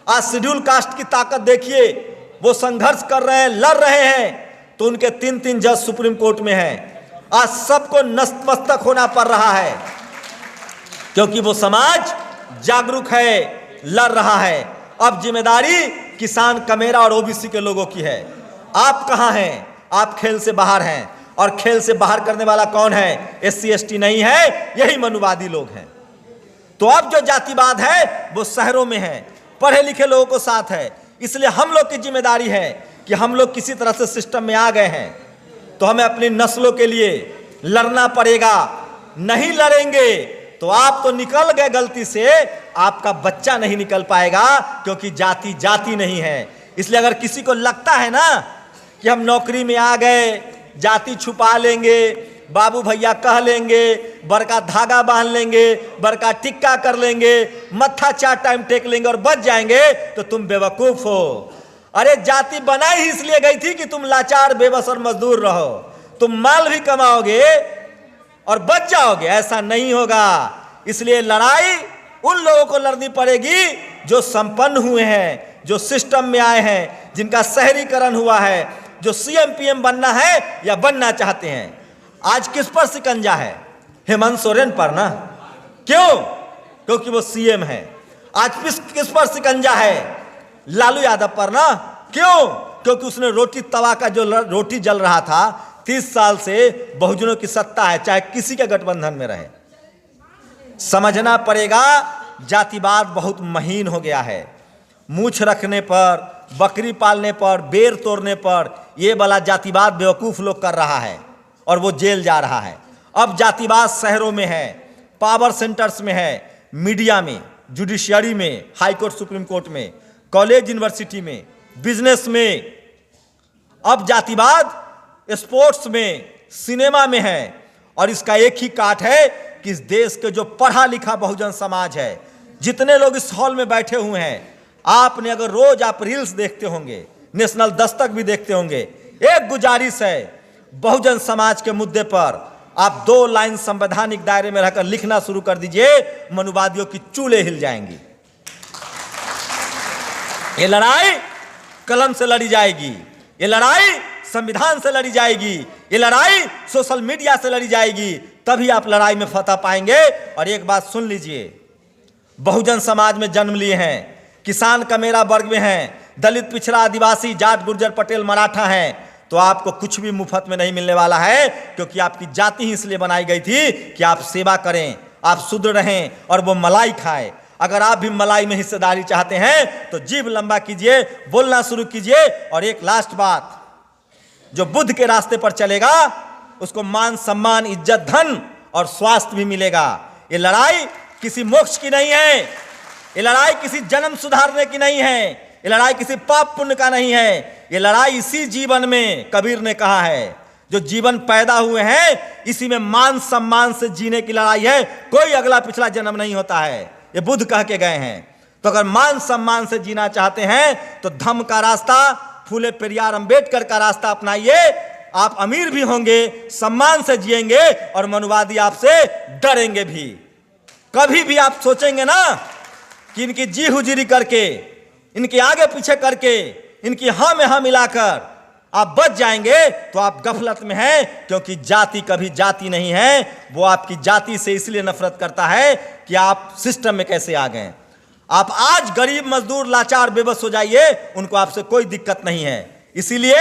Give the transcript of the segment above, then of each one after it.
आज schedule caste की ताकत देखिए, वो संघर्ष कर रहे हैं, लड़ रहे हैं, तो उनके 3-3 जज सुप्रीम कोर्ट में हैं। आज सबको नतमस्तक होना पड़ रहा है, क्योंकि वो समाज जागरूक है, लड़ रहा है। अब जिम्मेदारी किसान, कमेरा और ओबीसी के लोगों की है। आप कहाँ हैं? आप खेल से बाहर हैं, और खेल से बाहर करने वाला कौन है? SC ST नहीं है, यही मनुवादी लोग हैं। तो अब जो जातिवाद है वो शहरों में है, पढ़े लिखे लोगों को साथ है। इसलिए हम लोग की जिम्मेदारी है कि हम लोग किसी तरह से सिस्टम में आ गए हैं, तो हमें अपनी नस्लों के लिए लड़ना पड़ेगा। नहीं लड़ेंगे तो आप तो निकल गए गलती से, आपका बच्चा नहीं निकल पाएगा, क्योंकि जाति जाति नहीं है। इसलिए अगर किसी को लगता है ना कि हम नौकरी में आ गए, जाति छुपा लेंगे, बाबू भैया कह लेंगे, बड़का धागा बांध लेंगे, बड़का टिक्का कर लेंगे, मत्था 4 टाइम टेक लेंगे और बच जाएंगे, तो तुम बेवकूफ हो। अरे जाति बनाई ही इसलिए गई थी कि तुम लाचार, बेबस और मजदूर रहो। तुम माल भी कमाओगे और बच जाओगे, ऐसा नहीं होगा। इसलिए लड़ाई उन लोगों को लड़नी पड़ेगी जो संपन्न हुए हैं, जो सिस्टम में आए हैं, जिनका शहरीकरण हुआ है, जो CM PM बनना है या बनना चाहते हैं। आज किस पर शिकंजा है? हेमंत सोरेन पर ना। क्यों? क्योंकि वो CM है। आज किस पर शिकंजा है? लालू यादव पर ना। क्यों? क्योंकि उसने रोटी तवा का जो रोटी जल रहा था 30 साल से, बहुजनों की सत्ता है, चाहे किसी के गठबंधन में रहे। समझना पड़ेगा, जातिवाद बहुत महीन हो गया है। मूछ रखने पर, बकरी पालने पर, बेर तोड़ने पर ये वाला जातिवाद बेवकूफ लोग कर रहा है, और वो जेल जा रहा है। अब जातिवाद शहरों में है, पावर सेंटर्स में है, मीडिया में, जुडिशियरी में, हाई कोर्ट, सुप्रीम कोर्ट में, कॉलेज, यूनिवर्सिटी में, बिजनेस में। अब जातिवाद स्पोर्ट्स में, सिनेमा में है। और इसका एक ही काट है कि इस देश के जो पढ़ा लिखा बहुजन समाज है, जितने लोग इस हॉल में बैठे हुए हैं, आपने अगर रोज आप रील्स देखते होंगे, नेशनल दस्तक भी देखते होंगे, एक गुजारिश है, बहुजन समाज के मुद्दे पर आप 2 लाइन संवैधानिक दायरे में रहकर लिखना शुरू कर दीजिए, मनुवादियों की चूल्हे हिल जाएंगी। ये लड़ाई कलम से लड़ी जाएगी, ये लड़ाई संविधान से लड़ी जाएगी, ये लड़ाई सोशल मीडिया से लड़ी जाएगी, तभी आप लड़ाई में फतह पाएंगे। और एक बात सुन लीजिए, बहुजन समाज में जन्म लिए हैं, किसान कमेरा वर्ग में हैं, दलित, पिछड़ा, आदिवासी, जाट, गुर्जर, पटेल, मराठा हैं, तो आपको कुछ भी मुफ्त में नहीं मिलने वाला है। क्योंकि आपकी जाति ही इसलिए बनाई गई थी कि आप सेवा करें, आप शुद्ध रहें और वो मलाई खाएं। अगर आप भी मलाई में हिस्सेदारी चाहते हैं तो जीभ लंबा कीजिए, बोलना शुरू कीजिए। और एक लास्ट बात, जो बुद्ध के रास्ते पर चलेगा उसको मान, सम्मान, इज्जत, धन और स्वास्थ्य भी मिलेगा। ये लड़ाई किसी मोक्ष की नहीं है, ये लड़ाई किसी जन्म सुधारने की नहीं है, ये लड़ाई किसी पाप पुण्य का नहीं है। ये लड़ाई इसी जीवन में, कबीर ने कहा है, जो जीवन पैदा हुए हैं इसी में मान सम्मान से जीने की लड़ाई है। कोई अगला पिछला जन्म नहीं होता है, ये बुद्ध कह के गए हैं। तो अगर मान सम्मान से जीना चाहते हैं तो धम्म का रास्ता, फूले पेरियार अंबेडकर का रास्ता अपनाइए। आप अमीर भी होंगे, सम्मान से जिएंगे, और मनुवादी आपसे डरेंगे भी। कभी भी आप सोचेंगे ना कि इनकी जी हुजूरी करके, इनके आगे पीछे करके, इनकी हाँ में हाँ मिलाकर आप बच जाएंगे, तो आप गफलत में हैं। क्योंकि जाति कभी जाति नहीं है, वो आपकी जाति से इसलिए नफरत करता है कि आप सिस्टम में कैसे आ गए। आप आज गरीब, मजदूर, लाचार, बेबस हो जाइए, उनको आपसे कोई दिक्कत नहीं है। इसीलिए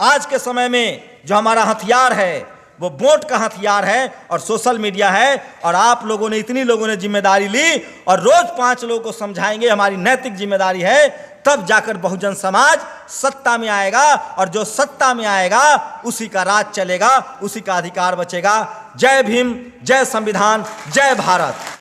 आज के समय में जो हमारा हथियार है वो वोट का हथियार है और सोशल मीडिया है। और आप लोगों ने, इतनी लोगों ने जिम्मेदारी ली, और रोज 5 लोगों को समझाएंगे हमारी नैतिक जिम्मेदारी है, तब जाकर बहुजन समाज सत्ता में आएगा। और जो सत्ता में आएगा उसी का राज चलेगा, उसी का अधिकार बचेगा। जय भीम, जय संविधान, जय भारत।